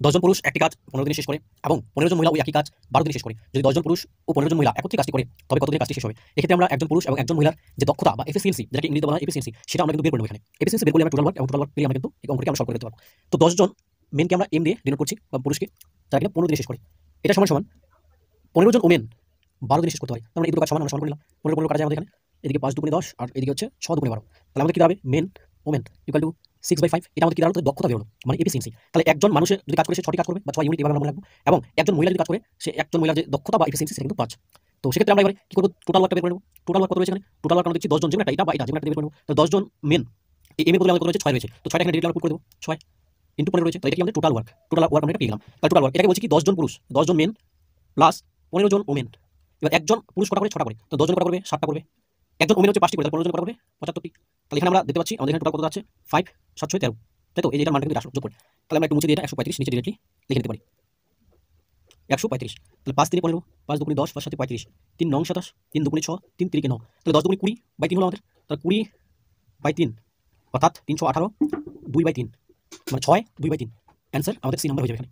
10 জন পুরুষ একটি কাজ 15 দিনে শেষ করে এবং 15 জন মহিলা ওই একই কাজ 12 দিনে শেষ করে। যদি 10 জন পুরুষ ও 15 জন মহিলা একত্রে কাজটি করে তবে কত দিনে কাজটি শেষ হবে? এক্ষেত্রে আমরা একজন পুরুষ এবং একজন মহিলার যে দক্ষতা বা এফিসিয়েন্সি, যেটাকে ইংরেজিতে বলা হয় এফিসিয়েন্সি, সেটা আমরা কিন্তু বের করে নেব এখানে। এফিসিয়েন্সি বের করলে আমরা টোটাল ওয়ার্ক এবং টোটাল ওয়ার্ক পেলে আমরা কিন্তু এই অঙ্কটিকে আমরা সলভ করে দিতে পারবো। তো 10 জন মেনকে আমরা এম দিয়ে ডিনোট করছি বা পুরুষকে, যারা কিনা 15 দিনে শেষ করে। এটা সমান সমান 15 জন ওমেন 12 দিনে শেষ করতে পারে। তার মানে এই দুটো কাজ সমান, আমরা সমান করে নিলাম। 15 15 কাটা যায় আমাদের এখানে। এদিকে 5 দুগুণে 10 আর এদিকে হচ্ছে 6 দুগুণে 12। তাহলে আমাদের কি দাঁড়াবে? Main women equal to 6/5। এটা আমাদের কি দাঁড়ালো? দক্ষতা বেরোলো, মানে এফিসিয়েন্সি। তাহলে একজন মানুষের যদি কাজ করে সে 6টি কাজ করবে বা 6 ইউনিট, এভাবে আমরা মনে রাখবো। এবং একজন মহিলা যদি কাজ করে সে একজন মহিলার যে দক্ষতা বা এফিসিয়েন্সি সেটা কিন্তু 5। তো সেক্ষেত্রে আমরা এবারে কি করবো? টোটাল ওয়ার্কটা বের করে নেব। টোটাল ওয়ার্ক কত রয়েছে এখানে? টোটাল ওয়ার্ক আমরা দেখছি 10 জন, যেমন এটা বা এটা যেমন একটা বের করে নেব। তো 10 জন মেন, এই এম এর বদলে আমাদের কত রয়েছে? 6 রয়েছে। তো 6টা এখানে ডিরেক্টলি আমরা পুট করে দেবো। 6 ইনটু 15 রয়েছে। তো এটা কি আমাদের টোটাল ওয়ার্ক। টোটাল ওয়ার্ক আমরা এটা পেয়ে গেলাম। তাহলে টোটাল ওয়ার্ক এটাকে বলছি কি 10 জন পুরুষ, 10 জন মেন প্লাস 15 জন ওমেন। এবার একজন পুরুষ কটা করে? 6টা করে। তো 10 জন কটা করবে? 7টা করবে। একজন ওমেন হচ্ছে 5টি করে, তাহলে 15 জন কটা করবে? 75টি। তাহলে এখানে আমরা দেখতে পাচ্ছি আমাদের এখানে টোটাল কত আছে? 5 7 6 13। তাই তো এই যে এটার মানটা কিন্তু আসলো যোগ করে। তাহলে আমরা একটু মুছে দিয়ে এটা 135 নিচে ডিরেক্টলি লিখে নিতে পারি। 135। তাহলে 5 3 15, 5 2 10, 5 7 35, 3 9 27, 3 2 6, 3 3 9। তাহলে 10 2 20/3 হলো আমাদের। তাহলে 20/3 অর্থাৎ 318 2/3, মানে 6 2/3। অ্যান্সার আমাদের সি নাম্বার হয়ে যাবে এখানে।